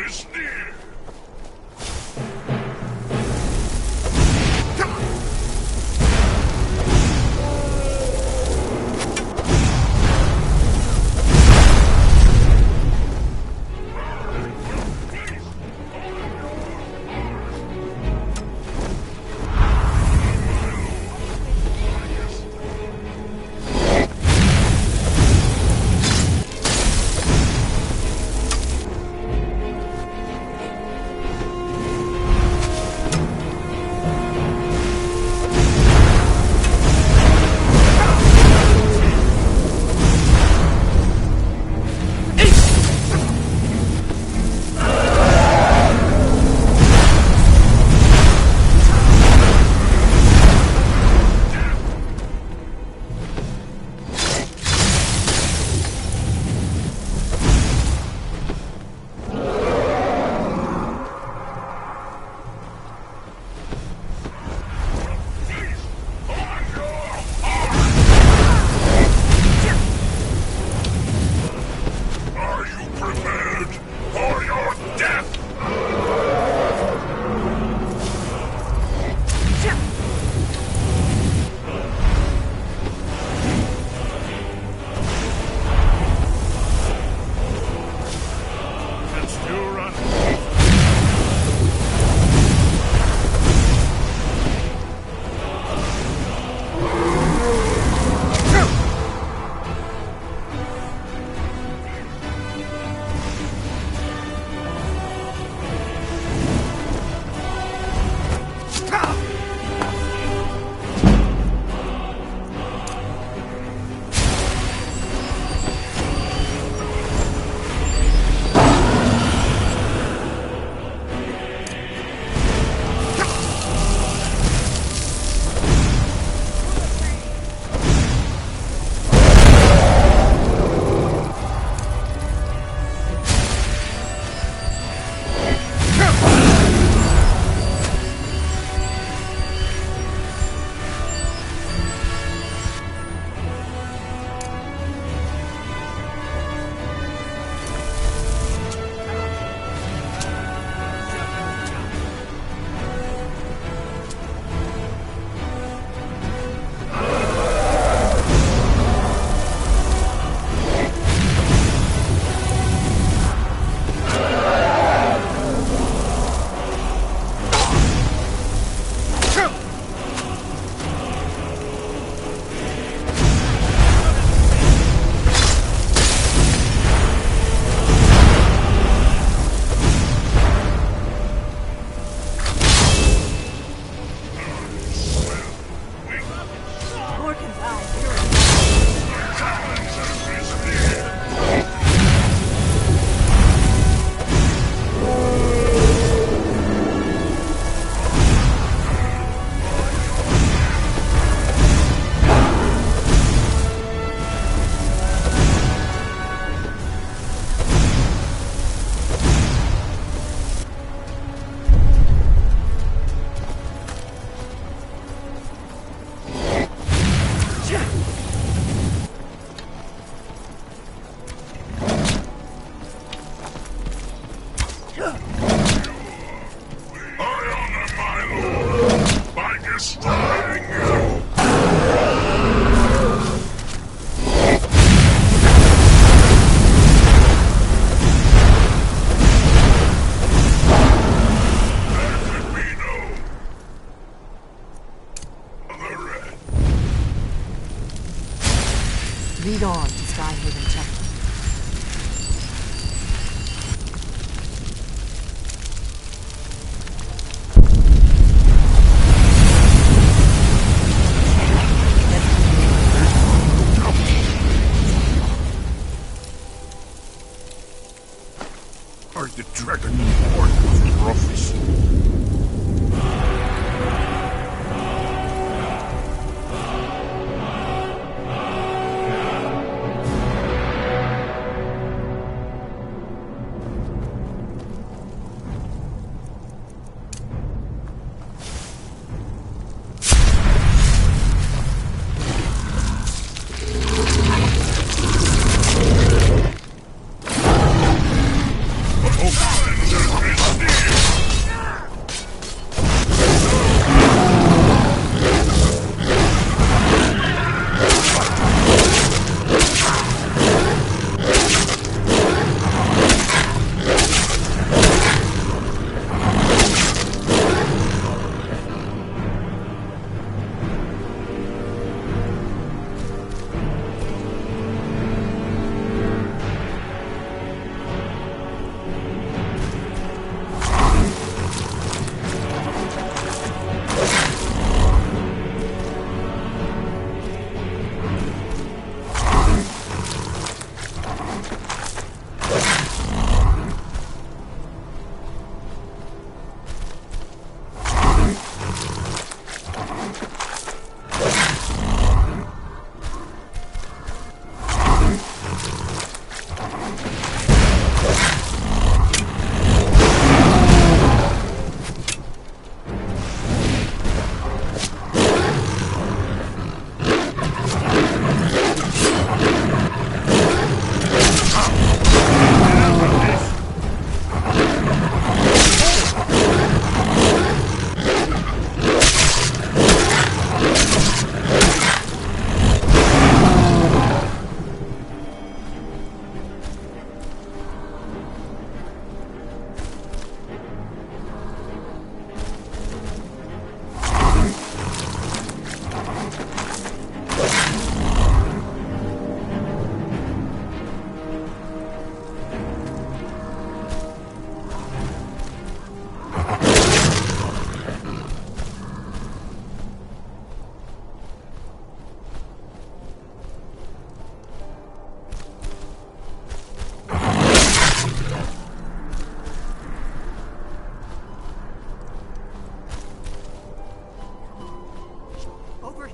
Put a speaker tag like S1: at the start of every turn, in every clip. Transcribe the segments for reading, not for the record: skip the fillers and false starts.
S1: Is near.
S2: Lead on to Skyhaven Temple.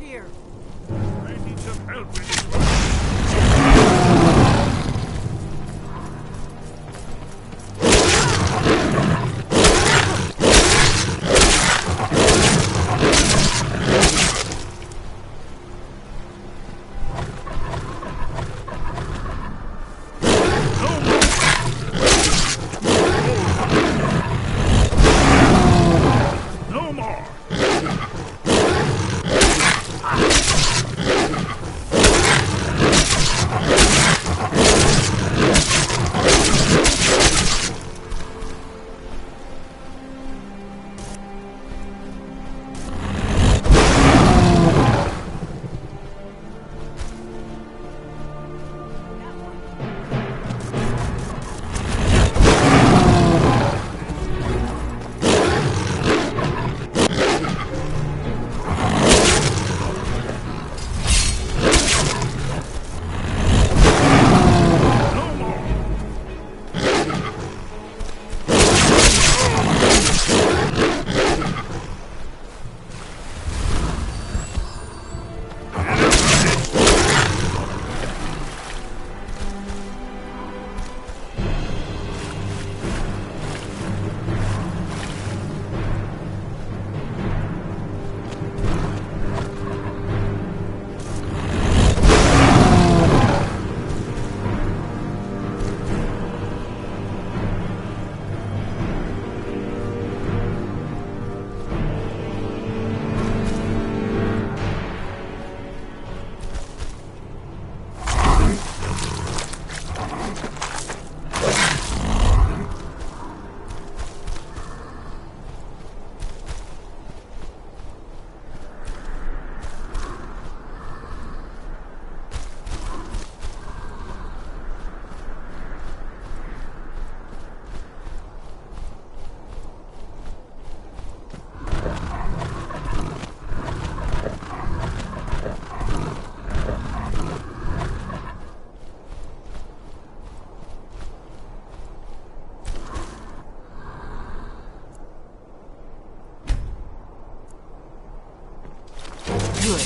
S2: here.
S1: I need some help with this one. No more!
S2: Good.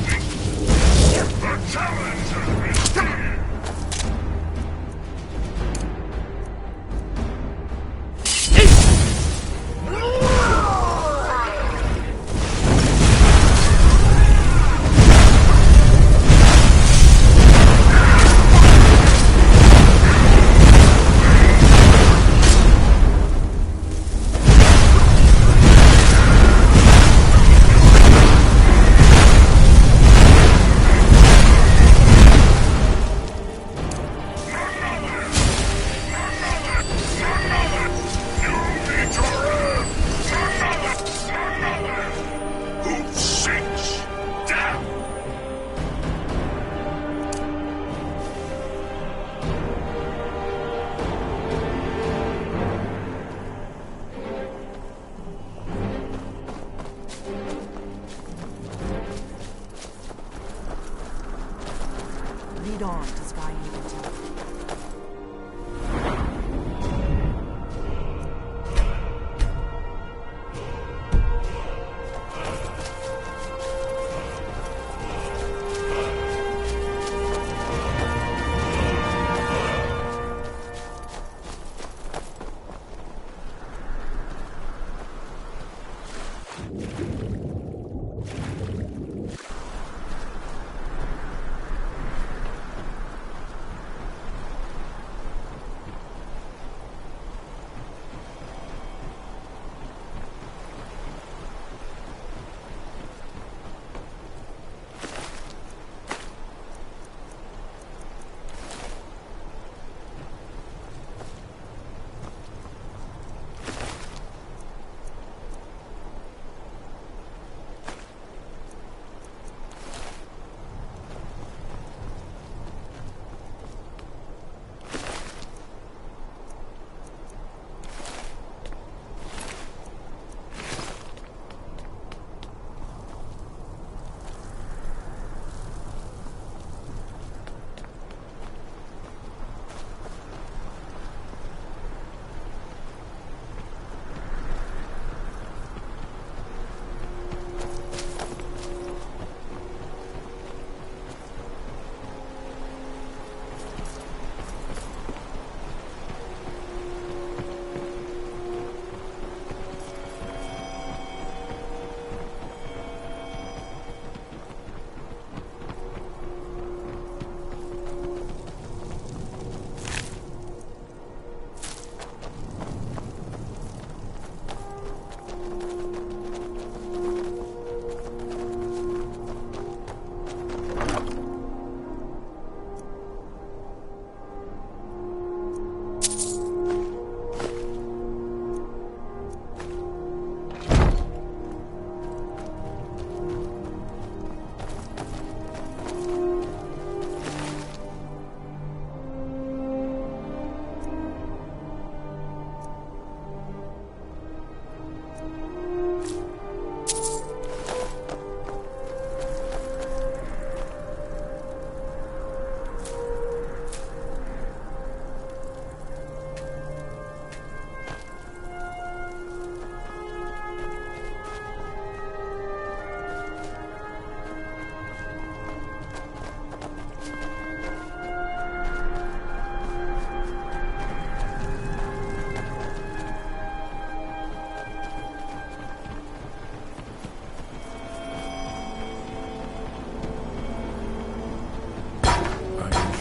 S2: I can
S1: The challenger is here!
S2: lead on to Skyrim Temple.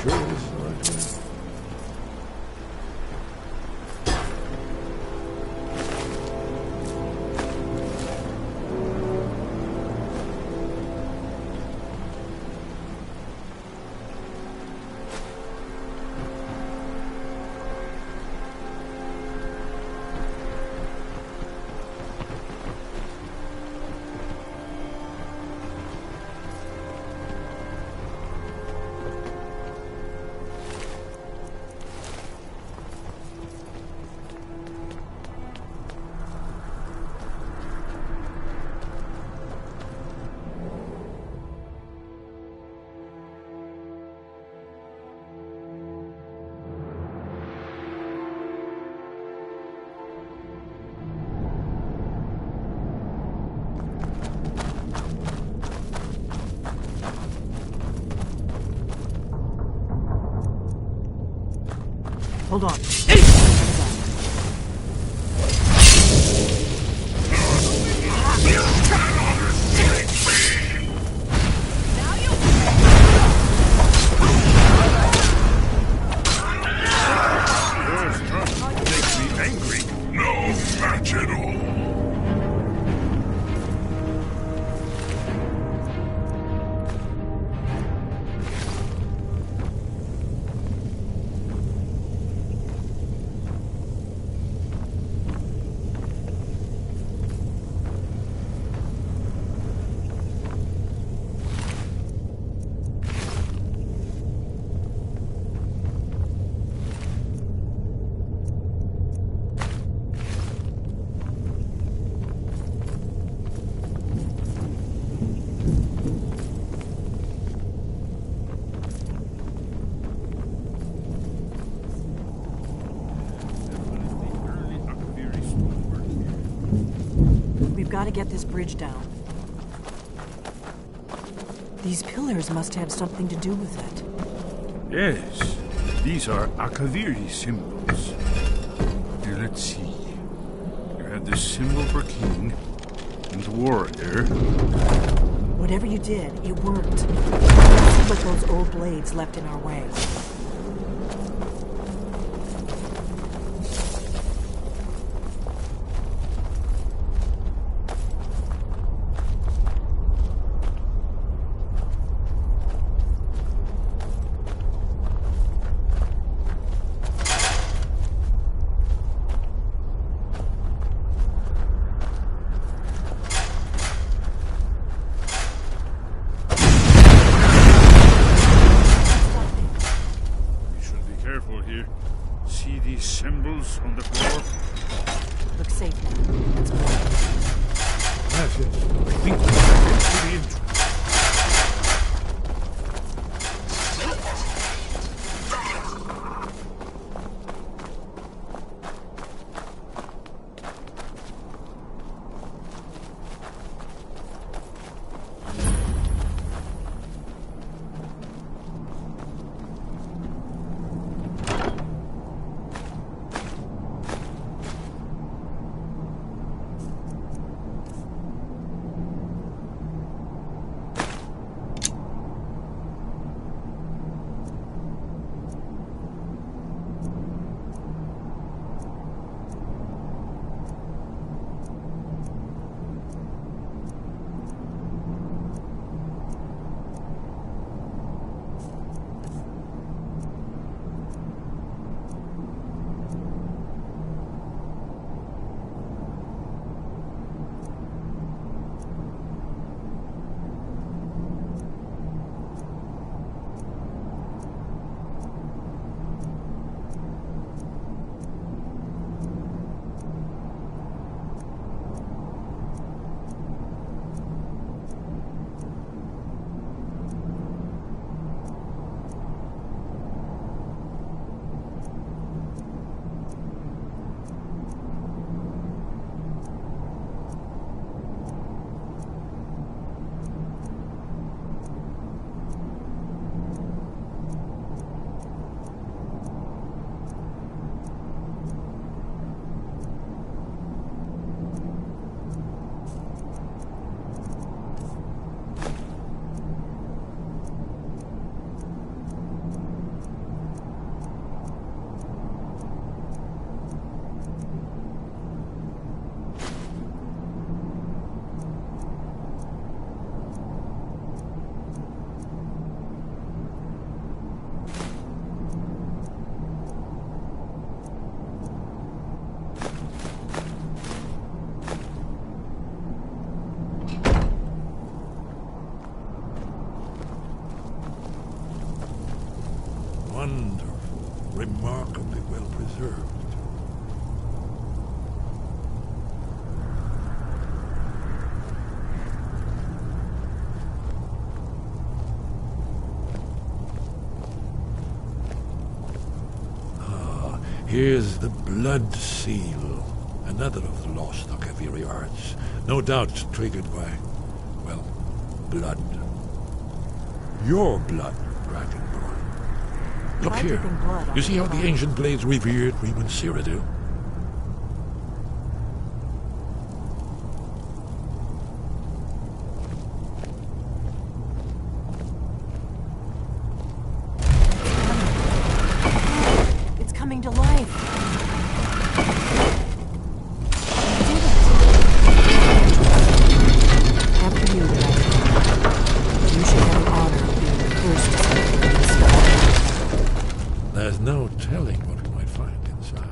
S3: sure this is the right way?
S2: Hold on.
S1: Yours makes me angry. No match at all.
S2: We've got to get this bridge down. These pillars must have something to do with it.
S1: Yes, these are Akaviri symbols. Here, let's see. You have the symbol for king and the warrior.
S2: Whatever you did, it worked. Let's see what those old blades left in our way.
S1: Here. See these symbols on the floor?
S2: Looks safe now. Let's go.
S1: That's it. I think we're to the entrance.
S3: Wonderful, remarkably well preserved. Here's the blood seal, another of the lost Akaviri arts, no doubt triggered by, well, blood. Your blood, Dragonborn. Look
S2: By
S3: here.
S2: dripping blood
S3: You see how
S2: on
S3: the
S2: the
S3: ancient blades revered Reman Cyrodiil?
S2: It's coming to life. You did it. After you, Dragon. You should have the honor of being the first to step into the sky.
S3: There's no telling what we might find inside.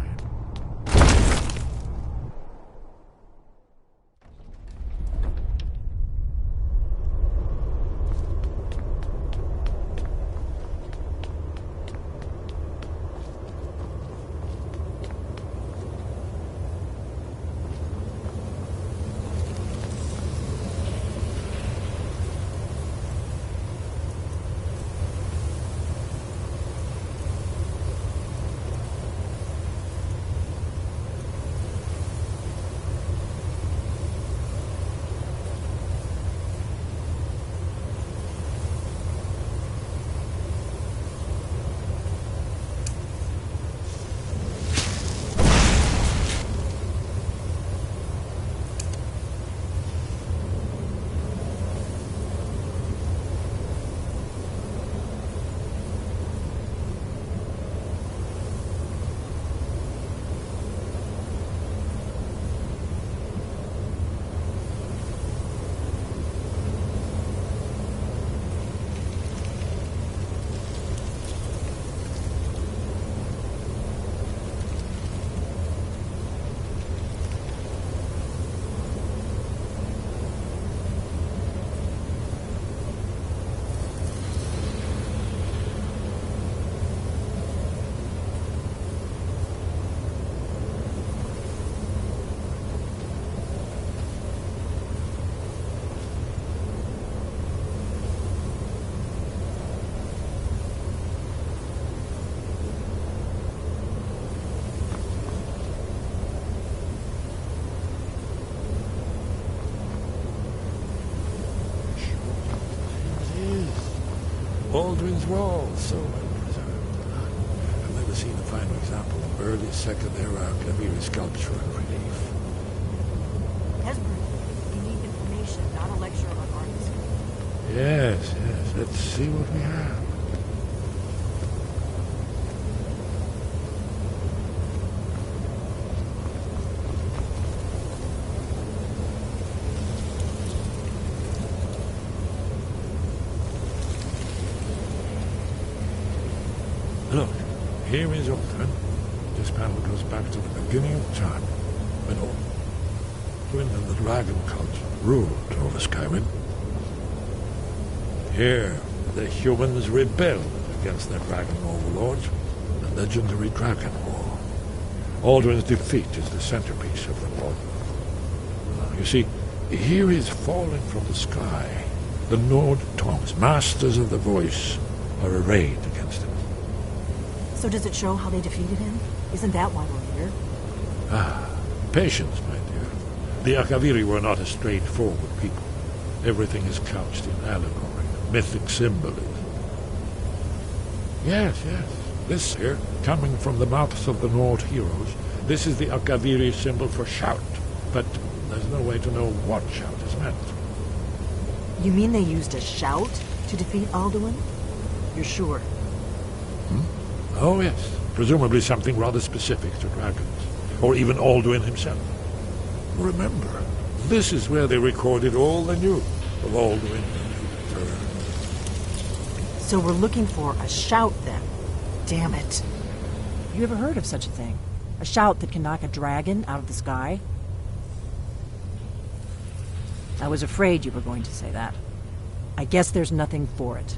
S3: Aldrin's Wall, so well preserved. I've never seen a finer example of early Second Era Akaviri sculpture and relief.
S2: Hesper, you need information, not a lecture on art history.
S3: Yes, let's see what we have. Look, here is Aldrin. This panel goes back to the beginning of time, when Aldrin and the dragon cult ruled over Skyrim. Here, the humans rebelled against their dragon overlords, the legendary Dragon War. Aldrin's defeat is the centerpiece of the war. You see, here is falling from the sky. The Nord Tongs, masters of the voice, are arrayed against him.
S2: So does it show how they defeated him? Isn't that why we're here?
S3: Patience, my dear. The Akaviri were not a straightforward people. Everything is couched in allegory, mythic symbolism. Yes. This here, coming from the mouths of the Nord heroes, this is the Akaviri symbol for shout. But there's no way to know what shout is meant.
S2: You mean they used a shout to defeat Alduin? You're sure?
S3: Oh, yes. Presumably something rather specific to dragons. Or even Alduin himself. Remember, this is where they recorded all they knew of Alduin and his return.
S2: So we're looking for a shout, then. Damn it. You ever heard of such a thing? A shout that can knock a dragon out of the sky? I was afraid you were going to say that. I guess there's nothing for it.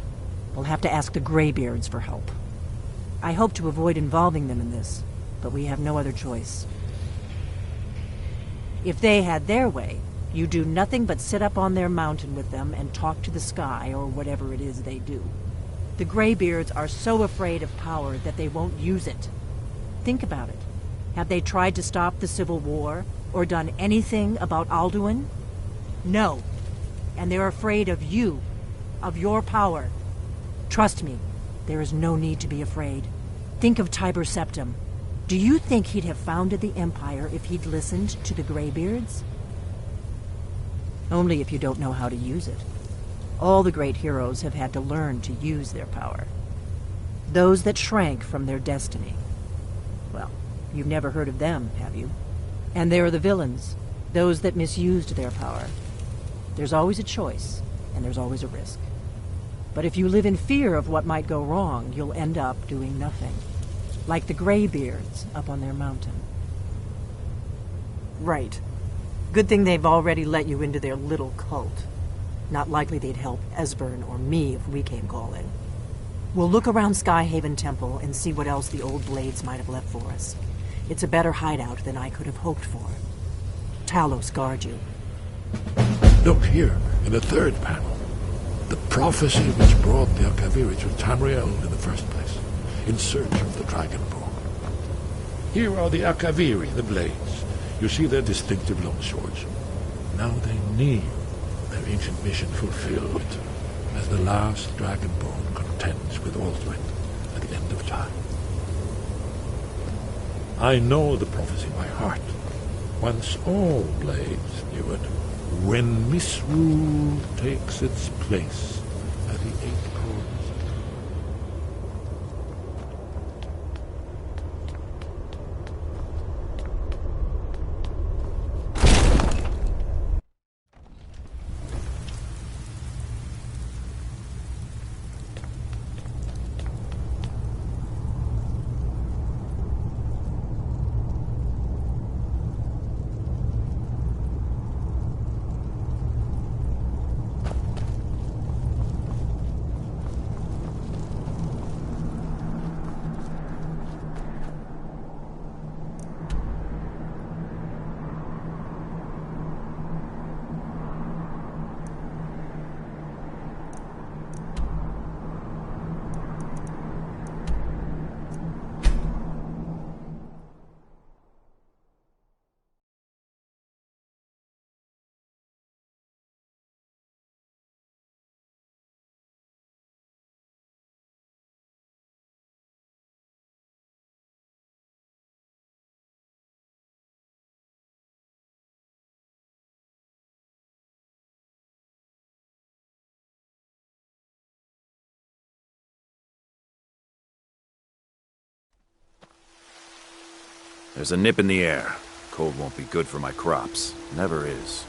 S2: We'll have to ask the Greybeards for help. I hope to avoid involving them in this, but we have no other choice. If they had their way, you do nothing but sit up on their mountain with them and talk to the sky or whatever it is they do. The Greybeards are so afraid of power that they won't use it. Think about it. Have they tried to stop the Civil War or done anything about Alduin? No. And they're afraid of you, of your power. Trust me, there is no need to be afraid. Think of Tiber Septim. Do you think he'd have founded the Empire if he'd listened to the Greybeards? Only if you don't know how to use it. All the great heroes have had to learn to use their power. Those that shrank from their destiny. Well, you've never heard of them, have you? And there are the villains, those that misused their power. There's always a choice, and there's always a risk. But if you live in fear of what might go wrong, you'll end up doing nothing. Like the Greybeards up on their mountain. Right. Good thing they've already let you into their little cult. Not likely they'd help Esbern or me if we came calling. We'll look around Skyhaven Temple and see what else the old Blades might have left for us. It's a better hideout than I could have hoped for. Talos guard you.
S3: Look here, in the third panel. The prophecy which brought the Akaviri to Tamriel in the first place, in search of the Dragonborn. Here are the Akaviri, the Blades. You see their distinctive long swords. Now they need their ancient mission fulfilled, as the last Dragonborn contends with Alduin at the end of time. I know the prophecy by heart. Once all Blades knew it. When misrule takes its place at the eight corners.
S4: There's a nip in the air. Cold won't be good for my crops. Never is.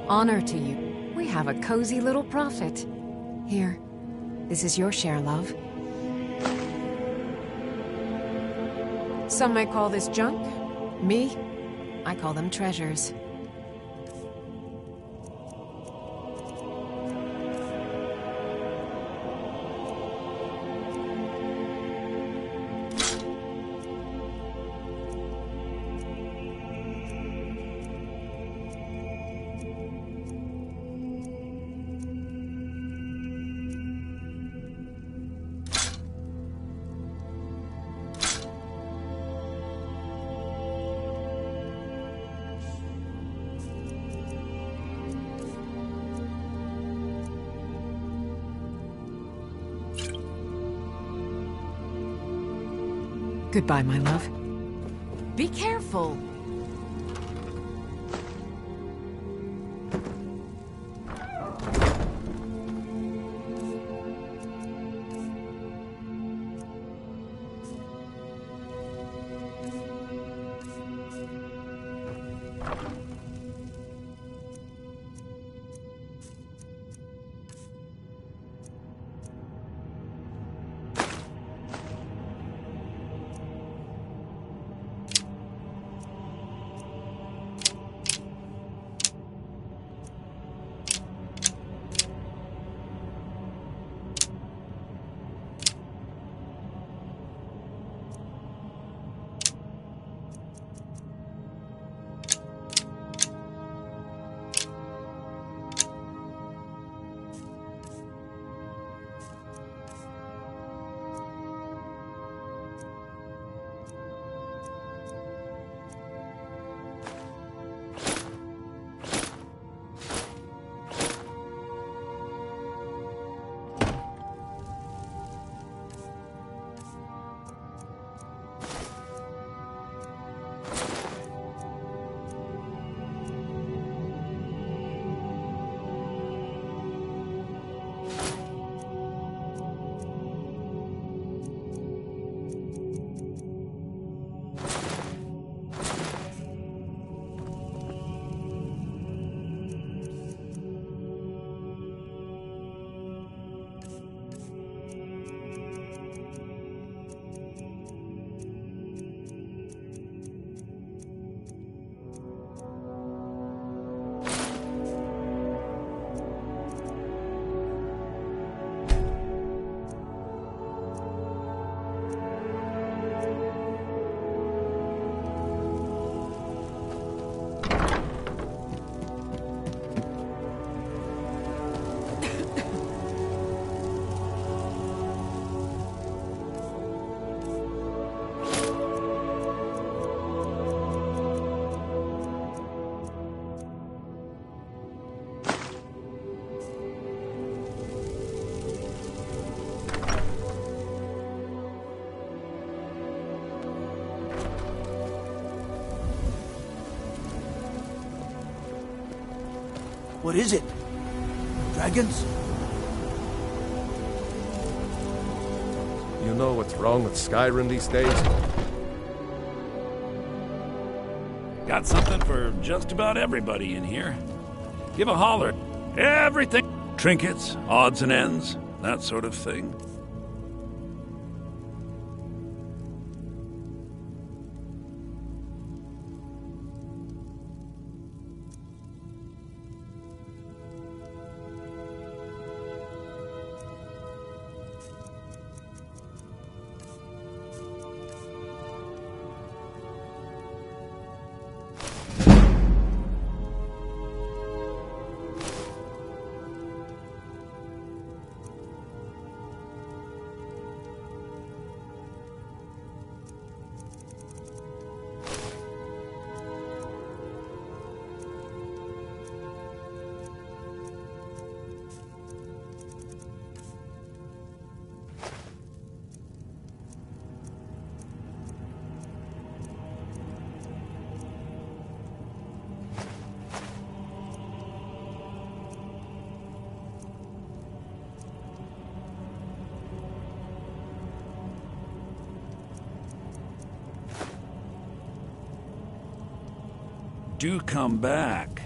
S5: Honor to you. We have a cozy little prophet. Here, this is your share, love. Some might call this junk. Me, I call them treasures. Goodbye, my love. Be careful.
S6: What is it? Dragons?
S7: You know what's wrong with Skyrim these days?
S8: Got something for just about everybody in here. Give a holler. Everything. Trinkets, odds and ends, that sort of thing. Do come back.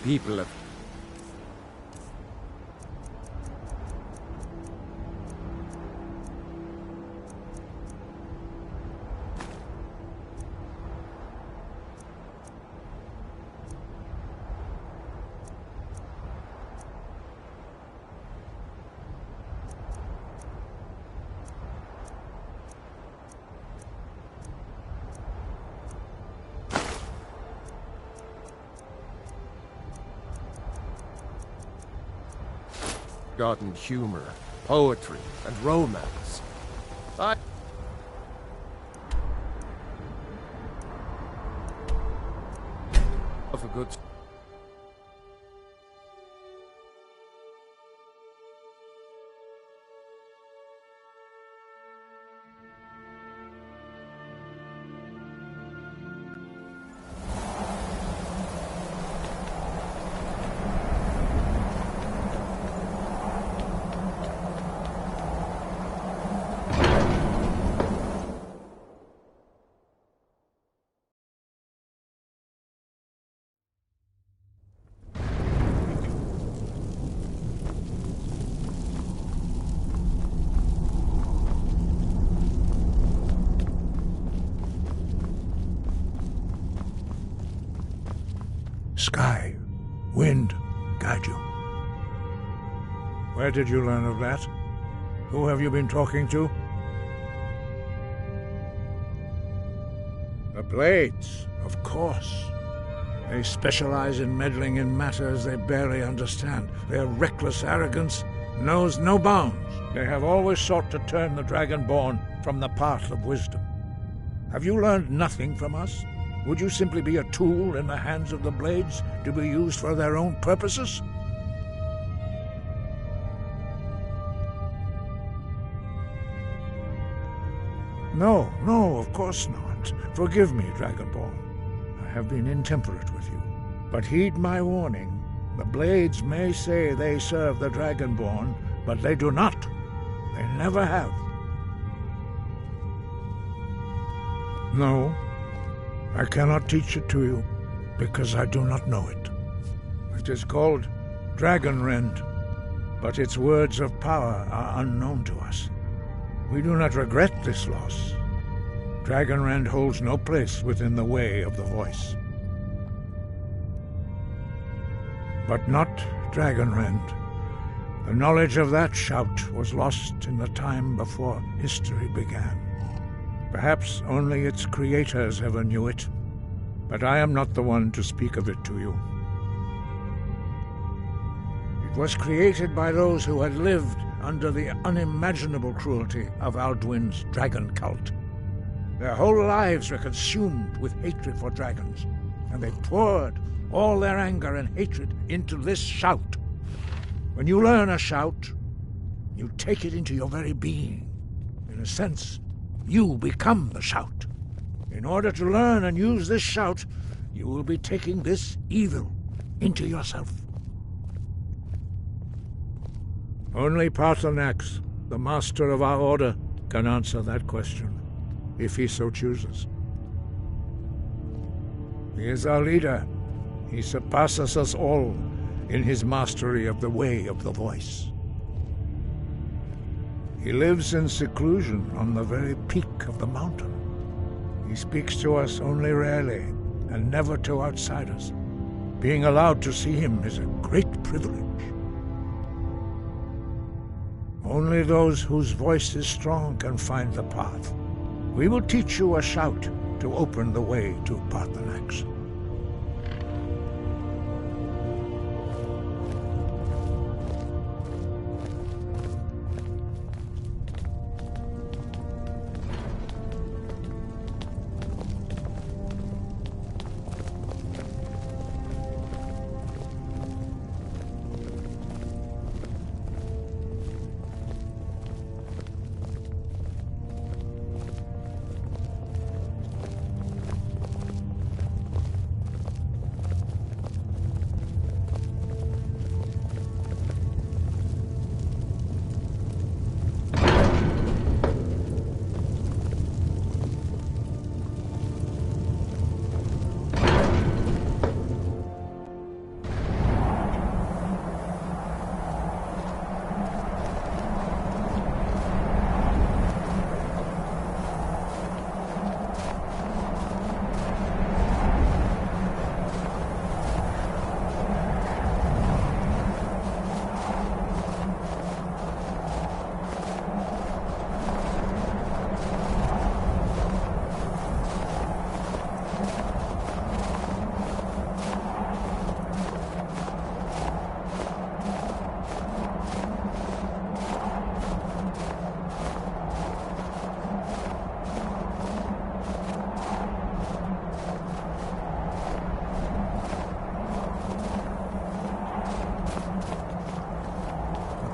S7: People have... forgotten humor, poetry, and romance. I... of a good...
S3: Sky, wind, guide you. Where did you learn of that? Who have you been talking to? The Blades, of course. They specialize in meddling in matters they barely understand. Their reckless arrogance knows no bounds. They have always sought to turn the Dragonborn from the path of wisdom. Have you learned nothing from us? Would you simply be a tool in the hands of the Blades to be used for their own purposes? No, of course not. Forgive me, Dragonborn. I have been intemperate with you. But heed my warning. The Blades may say they serve the Dragonborn, but they do not. They never have. No, I cannot teach it to you, because I do not know it. It is called Dragonrend, but its words of power are unknown to us. We do not regret this loss. Dragonrend holds no place within the way of the voice. But not Dragonrend. The knowledge of that shout was lost in the time before history began. Perhaps only its creators ever knew it, but I am not the one to speak of it to you. It was created by those who had lived under the unimaginable cruelty of Alduin's dragon cult. Their whole lives were consumed with hatred for dragons, and they poured all their anger and hatred into this shout. When you learn a shout, you take it into your very being. In a sense, you become the shout. In order to learn and use this shout, you will be taking this evil into yourself. Only Paarthurnax, the master of our order, can answer that question, if he so chooses. He is our leader. He surpasses us all in his mastery of the way of the voice. He lives in seclusion on the very peak of the mountain. He speaks to us only rarely, and never to outsiders. Being allowed to see him is a great privilege. Only those whose voice is strong can find the path. We will teach you a shout to open the way to Paarthurnax.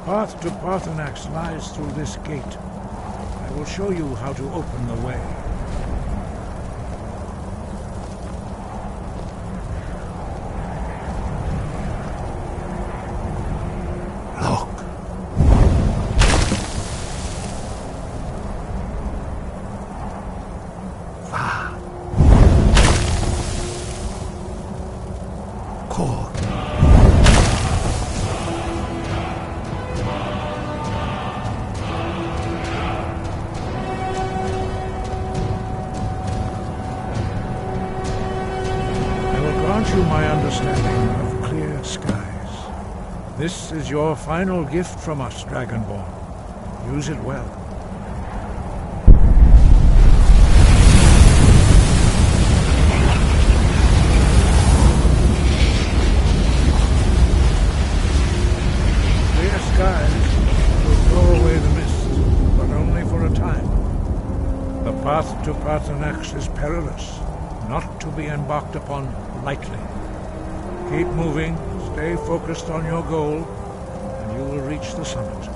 S3: The path to Paarthurnax lies through this gate. I will show you how to open the way. My understanding of clear skies. This is your final gift from us, Dragonborn. Use it well. Clear skies will blow away the mist, but only for a time. The path to Paarthurnax is perilous, not to be embarked upon lightly. Keep moving, stay focused on your goal, and you will reach the summit.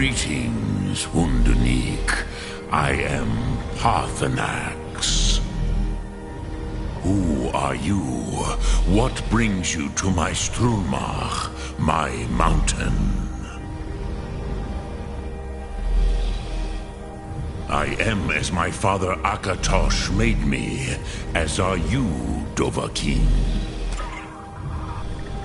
S9: Greetings, Wunderneek. I am Parthenax. Who are you? What brings you to my Strulmach, my mountain? I am as my father Akatosh made me, as are you, Dovahkiin.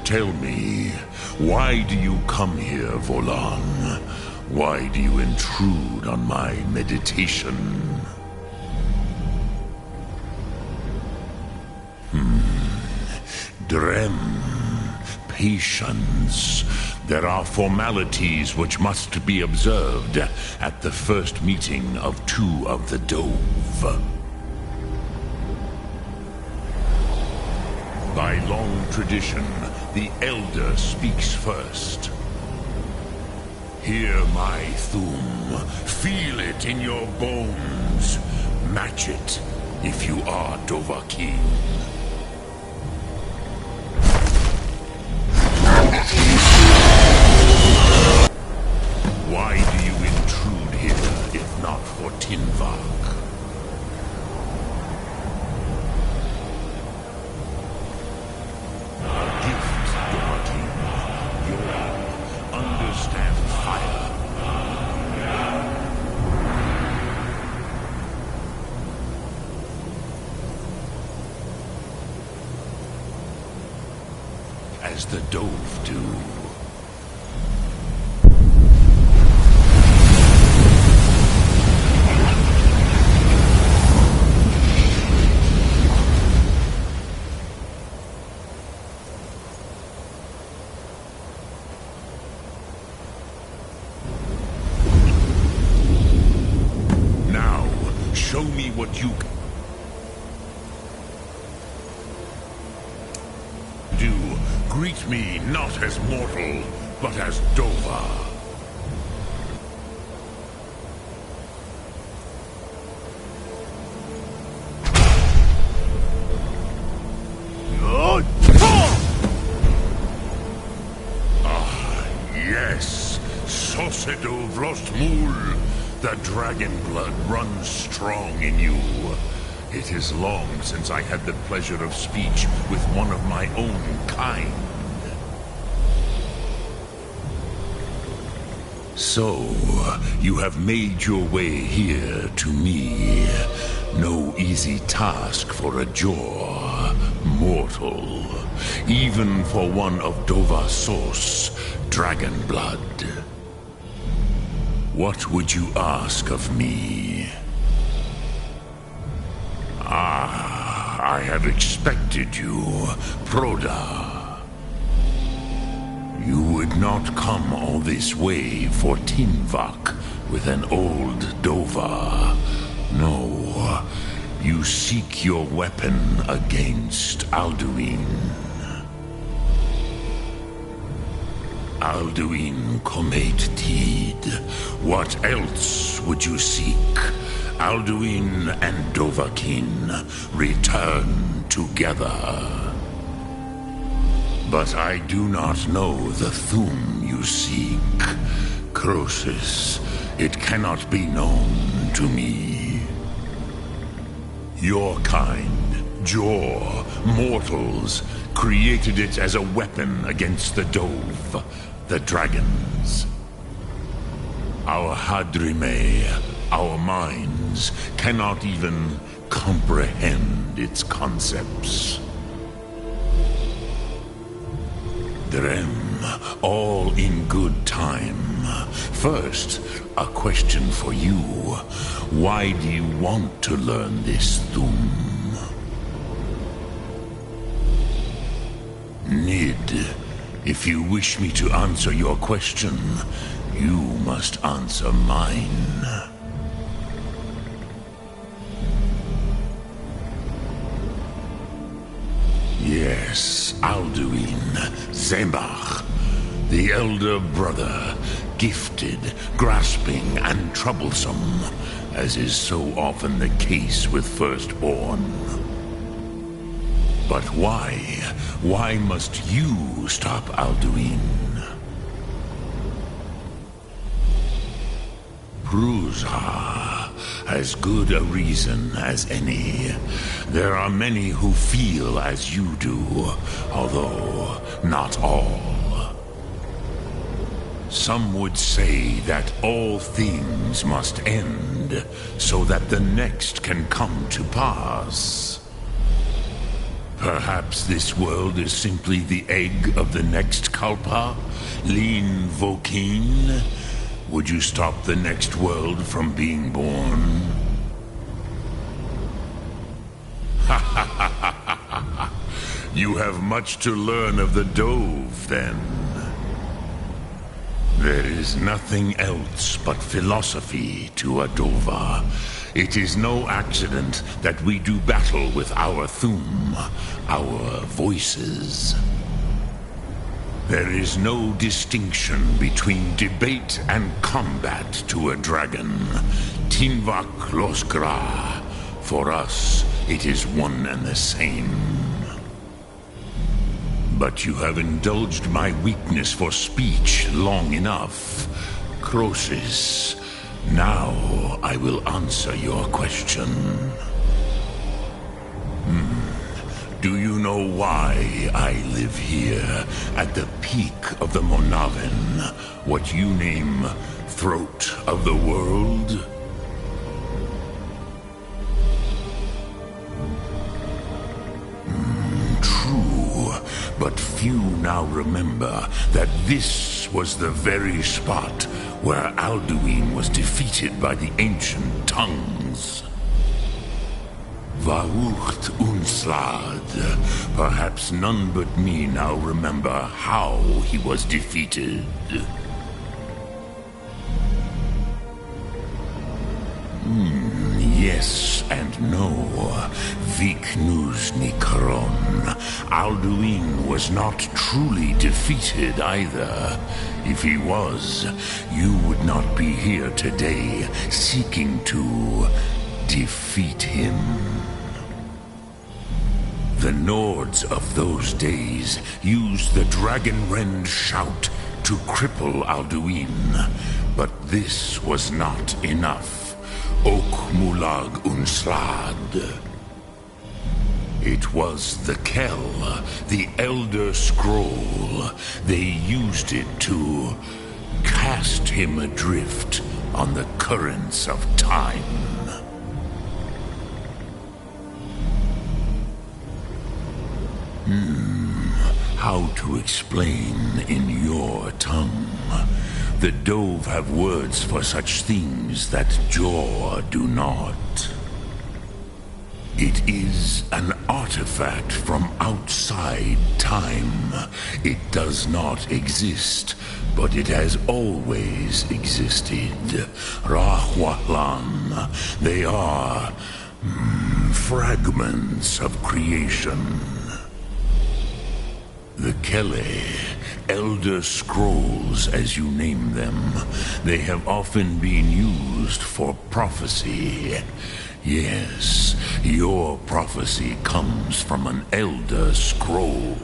S9: Tell me, why do you come here, Volan? Why do you intrude on my meditation? Drem, patience. There are formalities which must be observed at the first meeting of two of the Dove. By long tradition, the Elder speaks first. Hear my Thum. Feel it in your bones. Match it if you are Dovahkiin. Why do you intrude here, if not for Tinvak? A gift, Dovahkiin. You understand fire. As the Dove do. Show me what you do. Greet me not as mortal, but as Dova. Ah, yes. Sosedo Vrostmul. The dragon blood runs strong in you. It is long since I had the pleasure of speech with one of my own kind. So, you have made your way here to me. No easy task for a Jor, mortal. Even for one of Dovasos, dragon blood. What would you ask of me? Ah, I had expected you, Proda. You would not come all this way for Tinvak with an old Dova. No, you seek your weapon against Alduin. Alduin Comate Tid. What else would you seek? Alduin and Dovahkiin return together. But I do not know the Thum you seek. Croesus, it cannot be known to me. Your kind, Jor, mortals, created it as a weapon against the Dove. The dragons. Our Hadrime, our minds, cannot even comprehend its concepts. Drem, all in good time. First, a question for you. Why do you want to learn this Thum? Nid. If you wish me to answer your question, you must answer mine. Yes, Alduin, Zembach, the elder brother, gifted, grasping, and troublesome, as is so often the case with firstborn. But why? Why must you stop Alduin? Ruza, as good a reason as any. There are many who feel as you do, although not all. Some would say that all things must end, so that the next can come to pass. Perhaps this world is simply the egg of the next Kalpa, Lin Vokin. Would you stop the next world from being born? You have much to learn of the Dove, then. There is nothing else but philosophy to a Dova. It is no accident that we do battle with our Thum, our voices. There is no distinction between debate and combat to a dragon. Tinvak Loskra. For us, it is one and the same. But you have indulged my weakness for speech long enough. Croesus, now I will answer your question. Do you know why I live here, at the peak of the Monavin, what you name Throat of the World? True, but few now remember that this was the very spot where Alduin was defeated by the ancient tongues. Vaucht Unslad. Perhaps none but me now remember how he was defeated. Yes and no. Viknus Nikron. Alduin was not truly defeated either. If he was, you would not be here today seeking to defeat him. The Nords of those days used the Dragonrend shout to cripple Alduin, but this was not enough. Ok Mulag Unslad. It was the Kell, the Elder Scroll. They used it to cast him adrift on the currents of time. How to explain in your tongue? The Dove have words for such things that Jor do not. It is an artifact from outside time. It does not exist, but it has always existed. Rahwahlan. They are fragments of creation. The Kele, Elder Scrolls as you name them, they have often been used for prophecy. Yes, your prophecy comes from an Elder Scroll.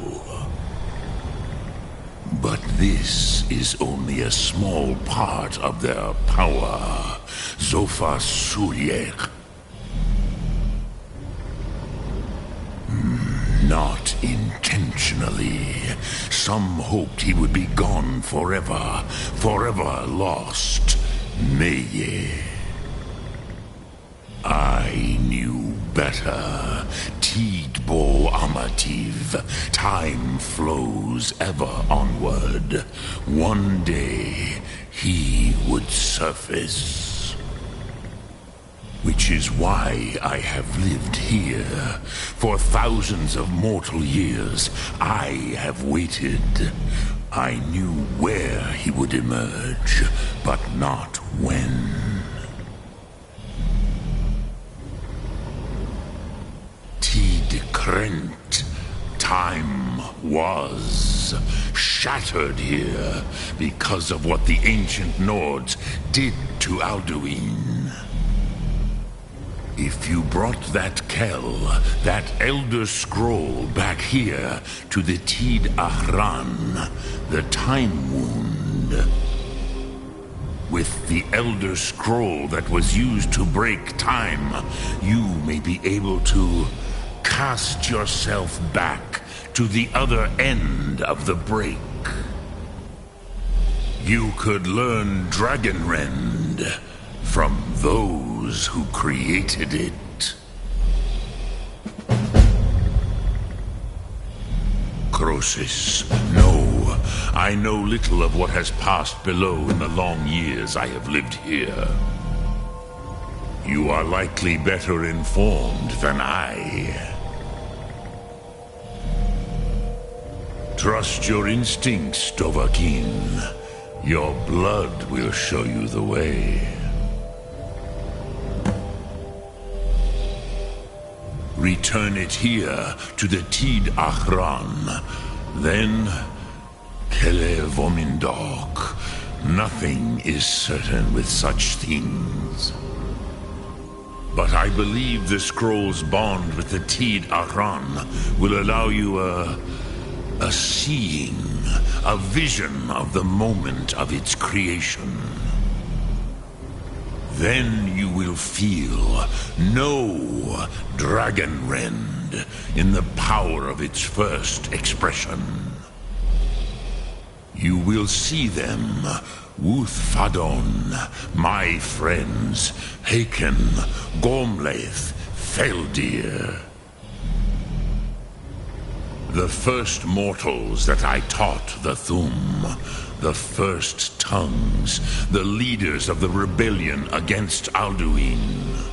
S9: But this is only a small part of their power. Zofa Suryek. Not intentionally. Some hoped he would be gone forever, forever lost. Meye. I knew better. Tidbo Amativ. Time flows ever onward. One day, he would surface. Which is why I have lived here. For thousands of mortal years, I have waited. I knew where he would emerge, but not when. Tid Krent. Time was shattered here because of what the ancient Nords did to Alduin. If you brought that Kell, that Elder Scroll back here to the Tid Ahran, the Time Wound, With the Elder Scroll that was used to break time, you may be able to cast yourself back to the other end of the break. You could learn Dragonrend from those who created it. Croesus, no. I know little of what has passed below in the long years I have lived here. You are likely better informed than I. Trust your instincts, Dovahkiin. Your blood will show you the way. Return it here to the Tid Achran. Then, Kele Vomindok. Nothing is certain with such things. But I believe the scroll's bond with the Tid Achran will allow you a seeing, a vision of the moment of its creation. Then you will feel, know Dragonrend in the power of its first expression. You will see them, Wuthfadon, my friends, Haken, Gormlaith, Feldir. The first mortals that I taught the Thum, the first tongues, the leaders of the rebellion against Alduin.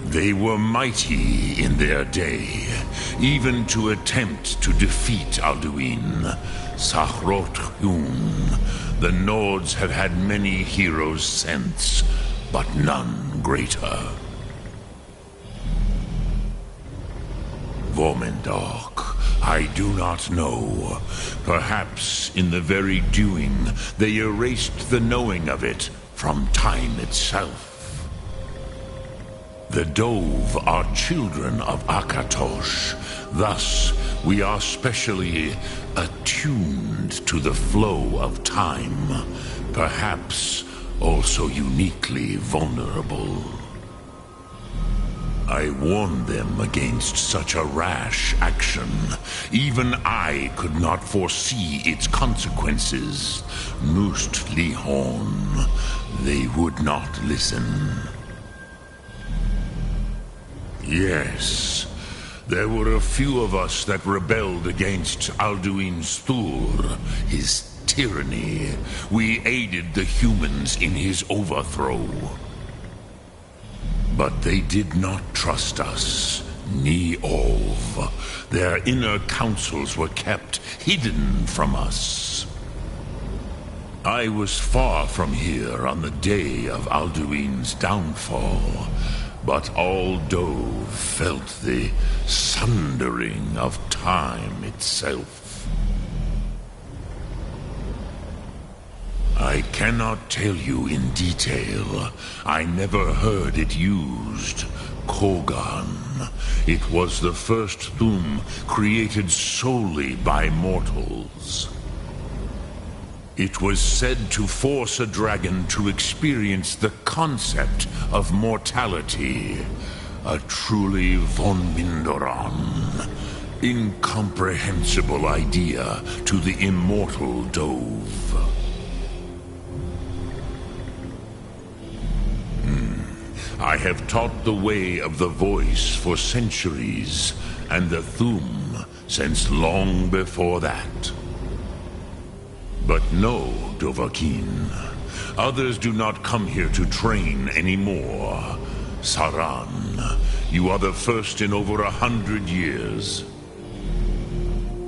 S9: They were mighty in their day, even to attempt to defeat Alduin. Sahrot-Hun, the Nords have had many heroes since, but none greater. Vomindok, I do not know. Perhaps in the very doing, they erased the knowing of it from time itself. The Dove are children of Akatosh. Thus, we are specially attuned to the flow of time. Perhaps also uniquely vulnerable. I warned them against such a rash action. Even I could not foresee its consequences. Nust Lihon, they would not listen. Yes, there were a few of us that rebelled against Alduin Stur, his tyranny. We aided the humans in his overthrow. But they did not trust us, ni Ov. Their inner counsels were kept hidden from us. I was far from here on the day of Alduin's downfall, but all Dove felt the sundering of time itself. I cannot tell you in detail. I never heard it used. Kogan. It was the first Thum created solely by mortals. It was said to force a dragon to experience the concept of mortality. A truly von Mindoran. Incomprehensible idea to the immortal Dove. I have taught the way of the voice for centuries, and the Thum since long before that. But no, Dovahkiin. Others do not come here to train anymore. Saran, you are the first in over 100 years.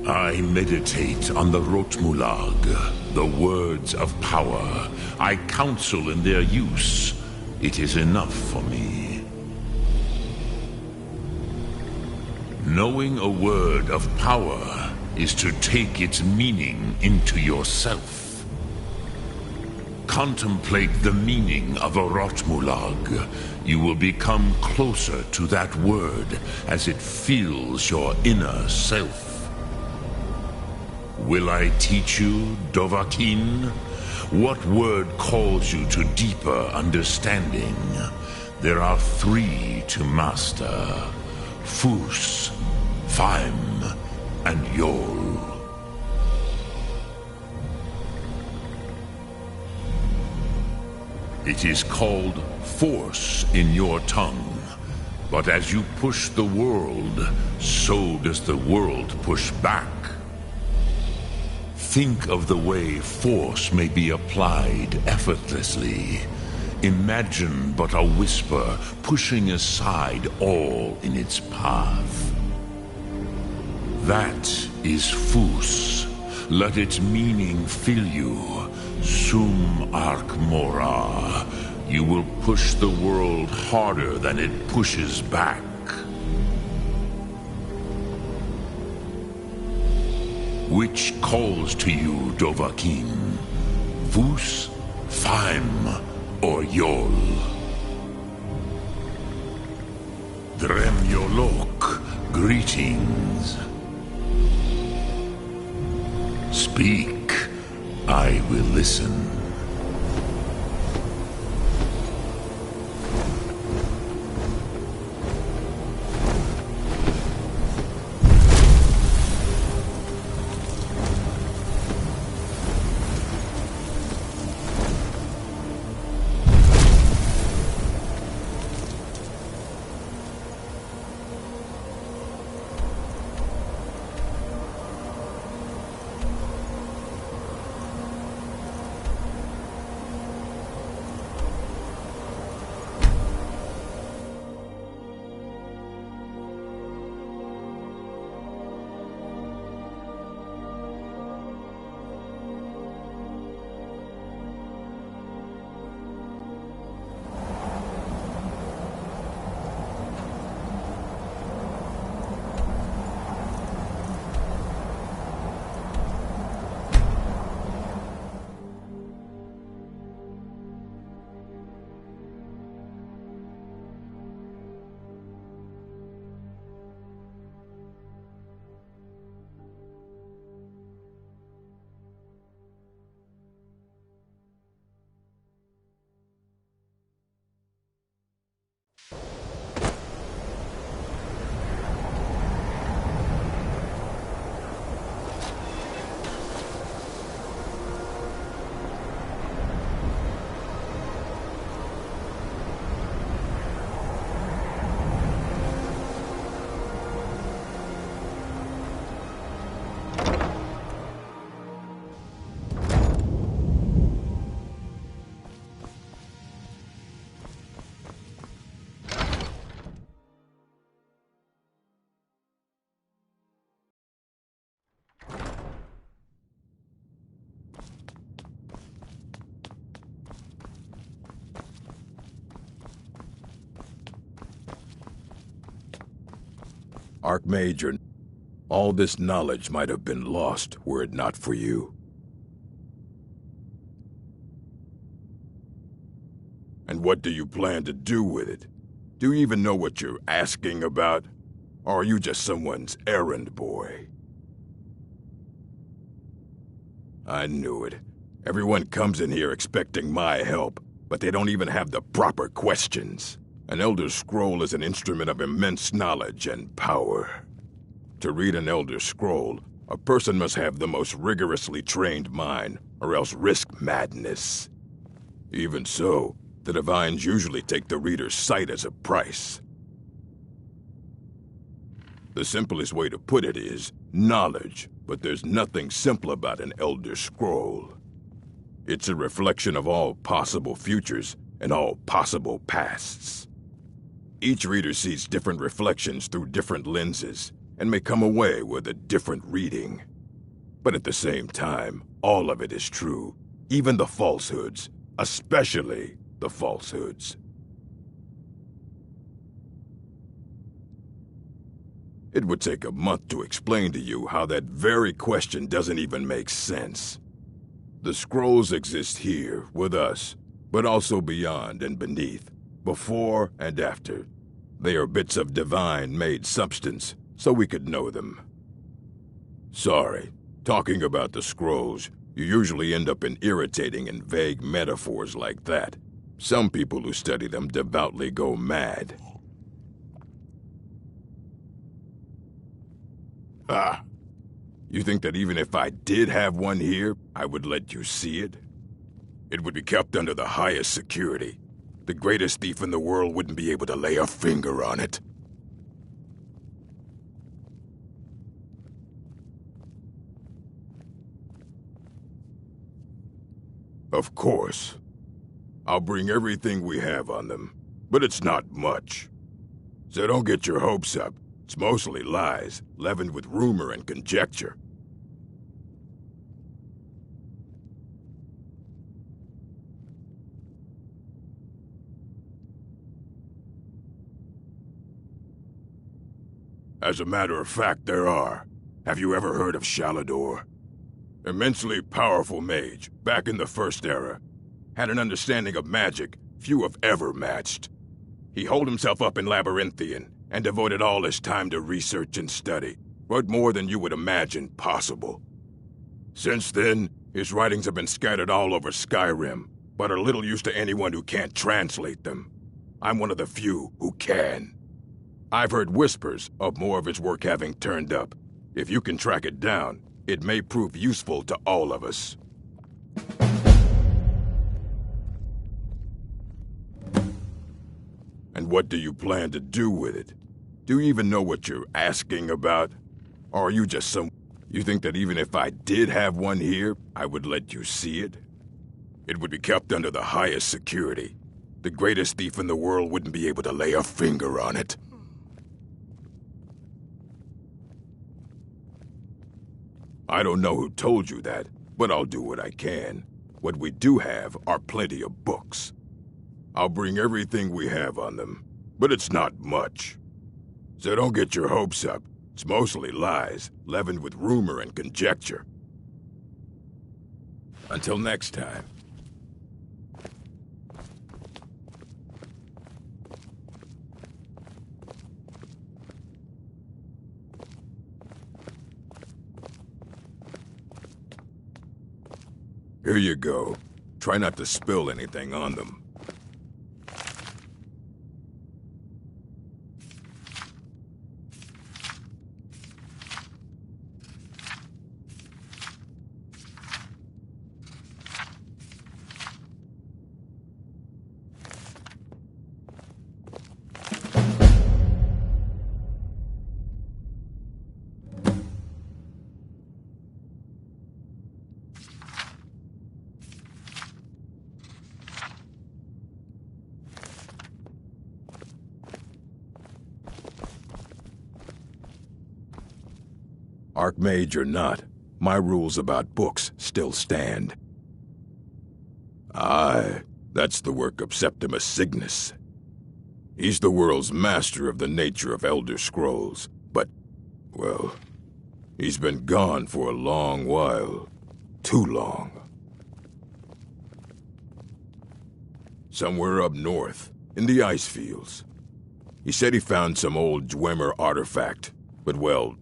S9: I meditate on the Rotmulag, the words of power. I counsel in their use. It is enough for me. Knowing a word of power is to take its meaning into yourself. Contemplate the meaning of a Rotmulag. You will become closer to that word as it fills your inner self. Will I teach you, Dovahkiin? What word calls you to deeper understanding? There are 3 to master. Fus, Faim, and Yol. It is called force in your tongue, but as you push the world, so does the world push back. Think of the way force may be applied effortlessly. Imagine but a whisper pushing aside all in its path. That is Fus. Let its meaning fill you. Sum arc mora. You will push the world harder than it pushes back. Which calls to you, Dovahkiin? Fus, Faim, or Yol? Dremyolok, greetings. Speak, I will listen.
S10: Archmage, all this knowledge might have been lost were it not for you. And what do you plan to do with it? Do you even know what you're asking about? Or are you just someone's errand boy? I knew it. Everyone comes in here expecting my help, but they don't even have the proper questions. An Elder Scroll is an instrument of immense knowledge and power. To read an Elder Scroll, a person must have the most rigorously trained mind, or else risk madness. Even so, the Divines usually take the reader's sight as a price. The simplest way to put it is knowledge, but there's nothing simple about an Elder Scroll. It's a reflection of all possible futures and all possible pasts. Each reader sees different reflections through different lenses, and may come away with a different reading. But at the same time, all of it is true, even the falsehoods, especially the falsehoods. It would take a month to explain to you how that very question doesn't even make sense. The scrolls exist here, with us, but also beyond and beneath, before and after. They are bits of divine-made substance, so we could know them. Sorry, talking about the scrolls, You usually end up in irritating and vague metaphors like that. Some people who study them devoutly go mad. Ah. You think that even if I did have one here, I would let you see it? It would be kept under the highest security. The greatest thief in the world wouldn't be able to lay a finger on it. Of course. I'll bring everything we have on them, but it's not much. So don't get your hopes up. It's mostly lies, leavened with rumor and conjecture. As a matter of fact, there are. Have you ever heard of Shalador? Immensely powerful mage, back in the First Era. Had an understanding of magic few have ever matched. He holed himself up in Labyrinthian, and devoted all his time to research and study, but more than you would imagine possible. Since then, his writings have been scattered all over Skyrim, but are little use to anyone who can't translate them. I'm one of the few who can. I've heard whispers of more of his work having turned up. If you can track it down, it may prove useful to all of us. And what do you plan to do with it? Do you even know what you're asking about? Or are you just some... You think that even if I did have one here, I would let you see it? It would be kept under the highest security. The greatest thief in the world wouldn't be able to lay a finger on it. I don't know who told you that, but I'll do what I can. What we do have are plenty of books. I'll bring everything we have on them, but it's not much. So don't get your hopes up. It's mostly lies, leavened with rumor and conjecture. Until next time. Here you go. Try not to spill anything on them. Archmage or not, my rules about books still stand. Aye, that's the work of Septimus Cygnus. He's the world's master of the nature of Elder Scrolls, but, well, he's been gone for a long while. Too long. Somewhere up north, in the ice fields. He said he found some old Dwemer artifact, but well,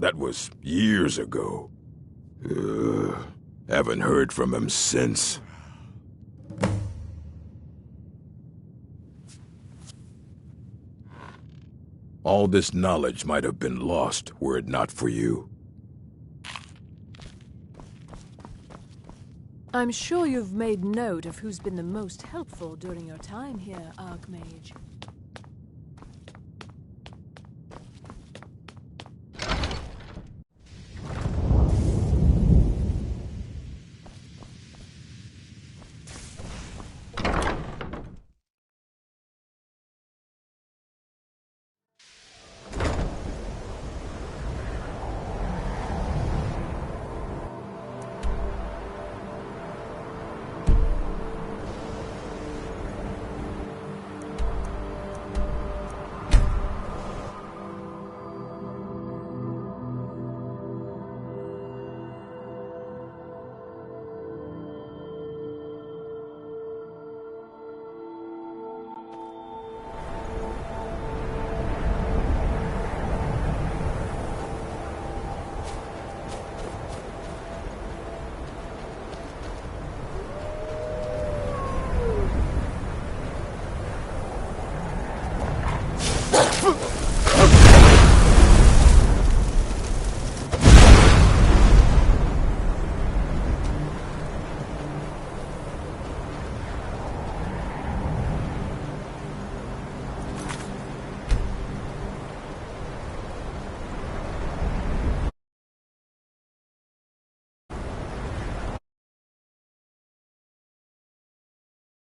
S10: that was years ago. Haven't heard from him since. All this knowledge might have been lost were it not for you.
S5: I'm sure you've made note of who's been the most helpful during your time here, Archmage.